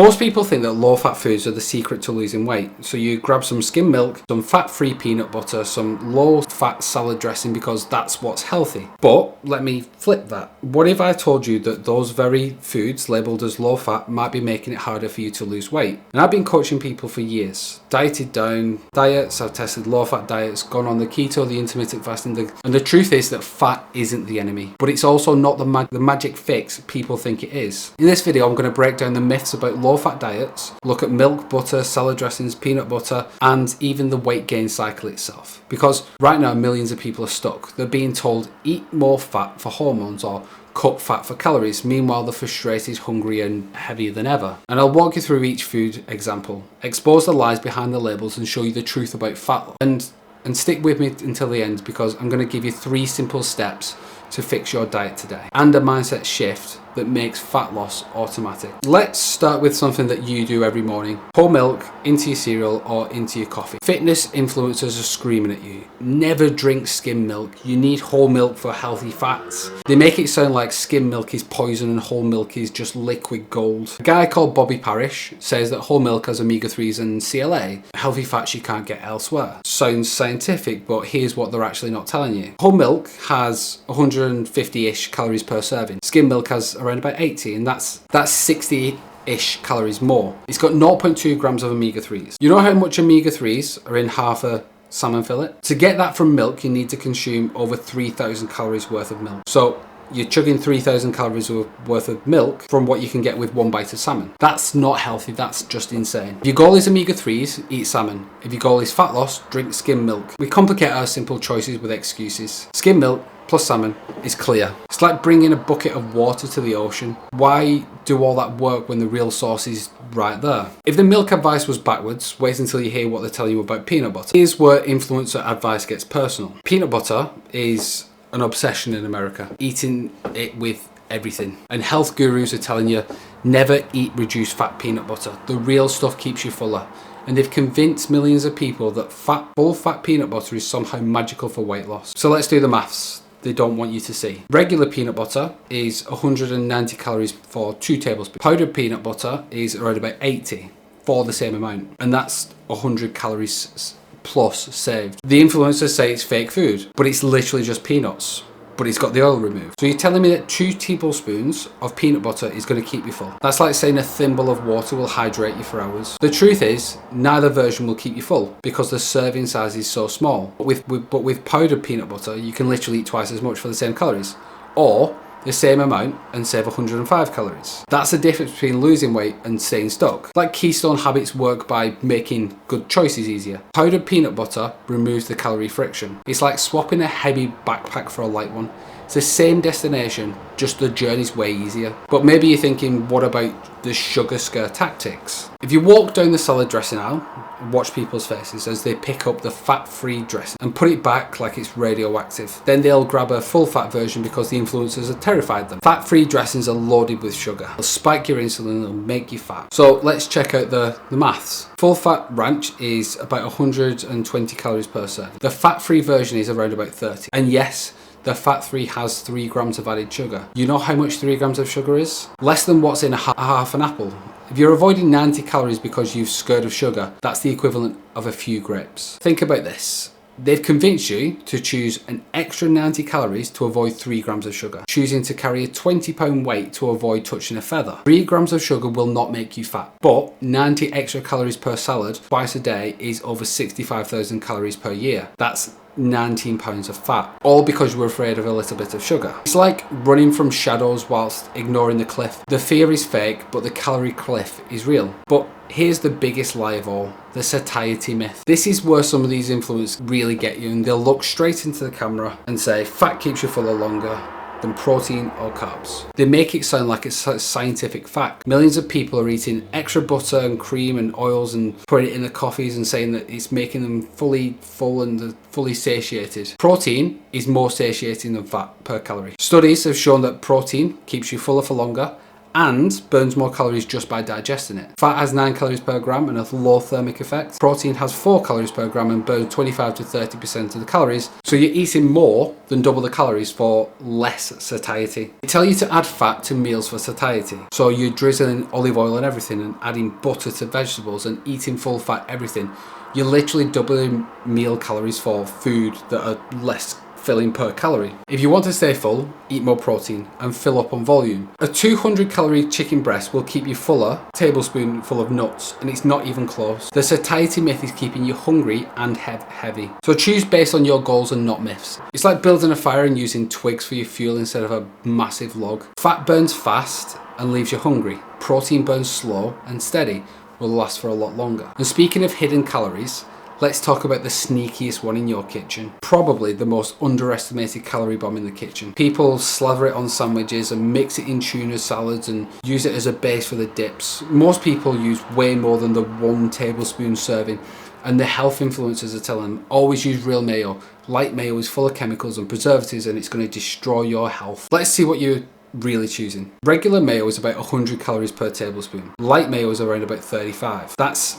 Most people think that low-fat foods are the secret to losing weight. So you grab some skim milk, some fat-free peanut butter, some low-fat salad dressing because that's what's healthy. But let me flip that. What if I told you that those very foods labelled as low-fat might be making it harder for you to lose weight? And I've been coaching people for years. Dieted down diets, I've tested low-fat diets, gone on the keto, the intermittent fasting. And the truth is that fat isn't the enemy. But it's also not the magic fix people think it is. In this video, I'm going to break down the myths about low-fat diets, look at milk, butter, salad dressings, peanut butter, and even the weight gain cycle itself. Because right now, millions of people are stuck. They're being told, eat more fat for hormones or cut fat for calories. Meanwhile, they're frustrated, hungry, and heavier than ever. And I'll walk you through each food example, expose the lies behind the labels, and show you the truth about fat loss. And stick with me until the end, because I'm going to give you 3 simple steps to fix your diet today and a mindset shift that makes fat loss automatic. Let's start with something that you do every morning. Pour milk into your cereal or into your coffee. Fitness influencers are screaming at you. Never drink skim milk. You need whole milk for healthy fats. They make it sound like skim milk is poison and whole milk is just liquid gold. A guy called Bobby Parrish says that whole milk has omega-3s and CLA, healthy fats you can't get elsewhere. Sounds scientific, but here's what they're actually not telling you. Whole milk has 150-ish calories per serving. Skim milk has around about 80, and that's 60-ish calories more. It's got 0.2 grams of omega-3s. You know how much omega-3s are in half a salmon fillet? To get that from milk, you need to consume over 3,000 calories worth of milk. So you're chugging 3,000 calories worth of milk from what you can get with one bite of salmon. That's not healthy, that's just insane. If your goal is omega-3s, eat salmon. If your goal is fat loss, drink skim milk. We complicate our simple choices with excuses. Skim milk plus salmon is clear. It's like bringing a bucket of water to the ocean. Why do all that work when the real source is right there? If the milk advice was backwards, wait until you hear what they're telling you about peanut butter. Here's where influencer advice gets personal. Peanut butter is an obsession in America, eating it with everything. And health gurus are telling you, never eat reduced fat peanut butter. The real stuff keeps you fuller. And they've convinced millions of people that full fat peanut butter is somehow magical for weight loss. So let's do the maths they don't want you to see. Regular peanut butter is 190 calories for 2 tablespoons. Powdered peanut butter is around about 80 for the same amount. And that's 100 calories plus saved. The influencers say it's fake food, but it's literally just peanuts, but it's got the oil removed. So you're telling me that 2 tablespoons of peanut butter is going to keep you full? That's like saying a thimble of water will hydrate you for hours. The truth is, neither version will keep you full because the serving size is so small. But with powdered peanut butter, you can literally eat twice as much for the same calories, or the same amount and save 105 calories. That's the difference between losing weight and staying stuck. Like Keystone habits work by making good choices easier. Powdered peanut butter removes the calorie friction. It's like swapping a heavy backpack for a light one. It's the same destination, just the journey's way easier. But maybe you're thinking, what about the sugar scare tactics? If you walk down the salad dressing aisle, watch people's faces as they pick up the fat-free dressing and put it back like it's radioactive. Then they'll grab a full-fat version because the influencers have terrified them. Fat-free dressings are loaded with sugar. They'll spike your insulin, they'll make you fat. So let's check out the maths. Full-fat ranch is about 120 calories per serving. The fat-free version is around about 30. And yes, the fat-free has 3 grams of added sugar. You know how much 3 grams of sugar is? Less than what's in half an apple. If you're avoiding 90 calories because you've scared of sugar, that's the equivalent of a few grapes. Think about this. They've convinced you to choose an extra 90 calories to avoid 3 grams of sugar, choosing to carry a 20-pound weight to avoid touching a feather. 3 grams of sugar will not make you fat, but 90 extra calories per salad twice a day is over 65,000 calories per year. That's 19 pounds of fat, all because you were afraid of a little bit of sugar. It's like running from shadows whilst ignoring the cliff. The fear is fake, but the calorie cliff is real. But here's the biggest lie of all, the satiety myth. This is where some of these influencers really get you, and they'll look straight into the camera and say, fat keeps you fuller longer than protein or carbs. They make it sound like it's a scientific fact. Millions of people are eating extra butter and cream and oils and putting it in their coffees and saying that it's making them fully full and fully satiated. Protein is more satiating than fat per calorie. Studies have shown that protein keeps you fuller for longer and burns more calories just by digesting it. Fat has 9 calories per gram and a low thermic effect. Protein has 4 calories per gram and burns 25 to 30% of the calories. So you're eating more than double the calories for less satiety. They tell you to add fat to meals for satiety. So you're drizzling olive oil and everything and adding butter to vegetables and eating full fat everything. You're literally doubling meal calories for food that are less filling per calorie. If you want to stay full, eat more protein and fill up on volume. A 200 calorie chicken breast will keep you fuller, tablespoonful of nuts, and it's not even close. The satiety myth is keeping you hungry and heavy. So choose based on your goals and not myths. It's like building a fire and using twigs for your fuel instead of a massive log. Fat burns fast and leaves you hungry. Protein burns slow and steady, will last for a lot longer. And speaking of hidden calories, let's talk about the sneakiest one in your kitchen. Probably the most underestimated calorie bomb in the kitchen. People slather it on sandwiches and mix it in tuna salads and use it as a base for the dips. Most people use way more than the 1 tablespoon serving, and the health influencers are telling them, always use real mayo. Light mayo is full of chemicals and preservatives and it's going to destroy your health. Let's see what you're really choosing. Regular mayo is about 100 calories per tablespoon. Light mayo is around about 35. That's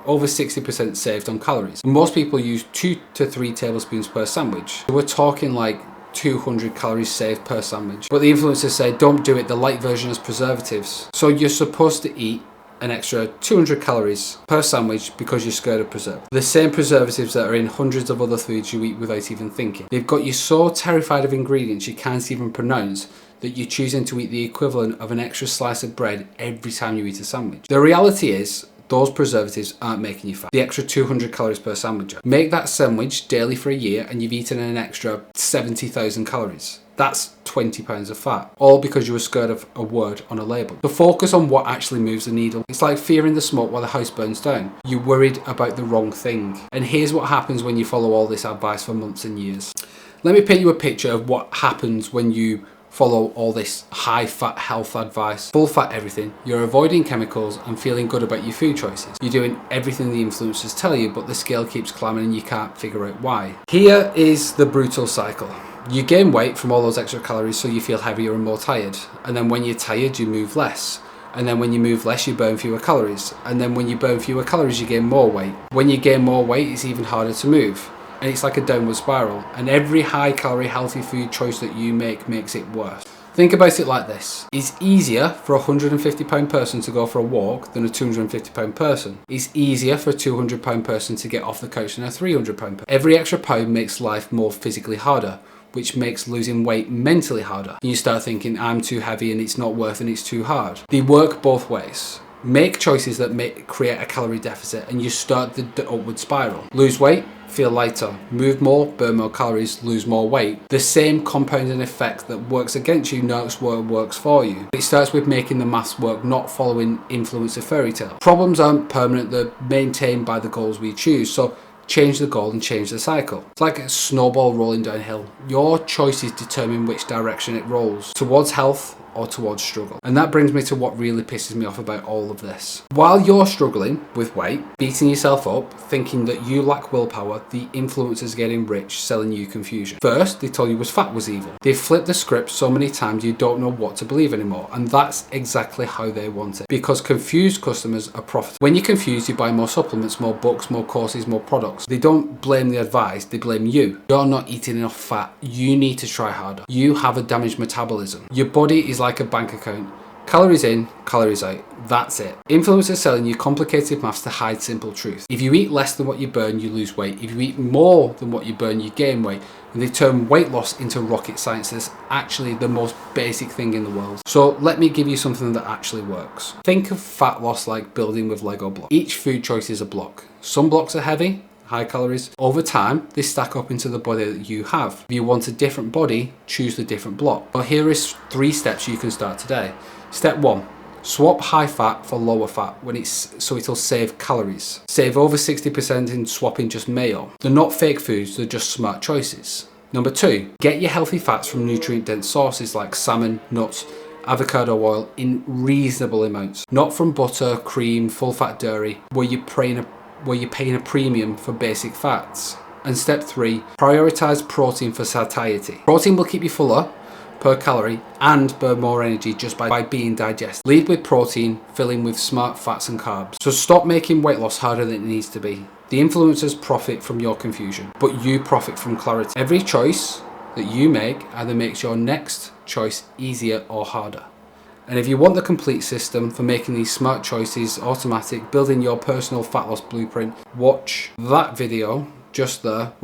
over 60% saved on calories. Most people use 2 to 3 tablespoons per sandwich. So we're talking like 200 calories saved per sandwich. But the influencers say don't do it, the light version has preservatives. So you're supposed to eat an extra 200 calories per sandwich because you're scared of preservatives. The same preservatives that are in hundreds of other foods you eat without even thinking. They've got you so terrified of ingredients you can't even pronounce that you're choosing to eat the equivalent of an extra slice of bread every time you eat a sandwich. The reality is, those preservatives aren't making you fat. The extra 200 calories per sandwich. Make that sandwich daily for a year and you've eaten an extra 70,000 calories. That's 20 pounds of fat, all because you were scared of a word on a label. So focus on what actually moves the needle. It's like fearing the smoke while the house burns down. You're worried about the wrong thing. And here's what happens when you follow all this advice for months and years. Let me paint you a picture of what happens when you follow all this high fat health advice, full fat everything. You're avoiding chemicals and feeling good about your food choices. You're doing everything the influencers tell you, but the scale keeps climbing and you can't figure out why. Here is the brutal cycle. You gain weight from all those extra calories so you feel heavier and more tired. And then when you're tired, you move less. And then when you move less, you burn fewer calories. And then when you burn fewer calories, you gain more weight. When you gain more weight, it's even harder to move. And it's like a downward spiral. And every high calorie healthy food choice that you make makes it worse. Think about it like this. It's easier for a 150 pound person to go for a walk than a 250 pound person. It's easier for a 200 pound person to get off the couch than a 300 pound person. Every extra pound makes life more physically harder, which makes losing weight mentally harder. And you start thinking, I'm too heavy and it's not worth and it's too hard. They work both ways. Make choices that create a calorie deficit and you start the upward spiral. Lose weight, feel lighter. Move more, burn more calories, lose more weight. The same compounding effect that works against you knows what works for you. It starts with making the maths work, not following influencer fairy tale. Problems aren't permanent, they're maintained by the goals we choose. So change the goal and change the cycle. It's like a snowball rolling downhill. Your choices determine which direction it rolls, towards health or towards struggle. And that brings me to what really pisses me off about all of this. While you're struggling with weight, beating yourself up, thinking that you lack willpower, the influencers getting rich selling you confusion. First, they told you fat was evil. They've flipped the script so many times you don't know what to believe anymore. And that's exactly how they want it. Because confused customers are profitable. When you're confused, you buy more supplements, more books, more courses, more products. They don't blame the advice, they blame you. You're not eating enough fat. You need to try harder. You have a damaged metabolism. Your body is like a bank account. Calories in, calories out. That's it. Influencers selling you complicated maths to hide simple truth. If you eat less than what you burn, you lose weight. If you eat more than what you burn, you gain weight. And they turn weight loss into rocket science. That's actually the most basic thing in the world. So let me give you something that actually works. Think of fat loss like building with Lego blocks. Each food choice is a block. Some blocks are heavy, high calories. Over time, they stack up into the body that you have. If you want a different body, choose the different block. Well, here is 3 steps you can start today. Step 1, swap high fat for lower fat so it'll save calories. Save over 60% in swapping just mayo. They're not fake foods, they're just smart choices. Number 2, get your healthy fats from nutrient dense sources like salmon, nuts, avocado oil in reasonable amounts. Not from butter, cream, full fat dairy, where you're paying a premium for basic fats. And step 3, prioritize protein for satiety. Protein will keep you fuller, per calorie and burn more energy just by being digested. Lead with protein, fill in with smart fats and carbs. So stop making weight loss harder than it needs to be. The influencers profit from your confusion, but you profit from clarity. Every choice that you make either makes your next choice easier or harder. And if you want the complete system for making these smart choices automatic, building your personal fat loss blueprint, watch that video just there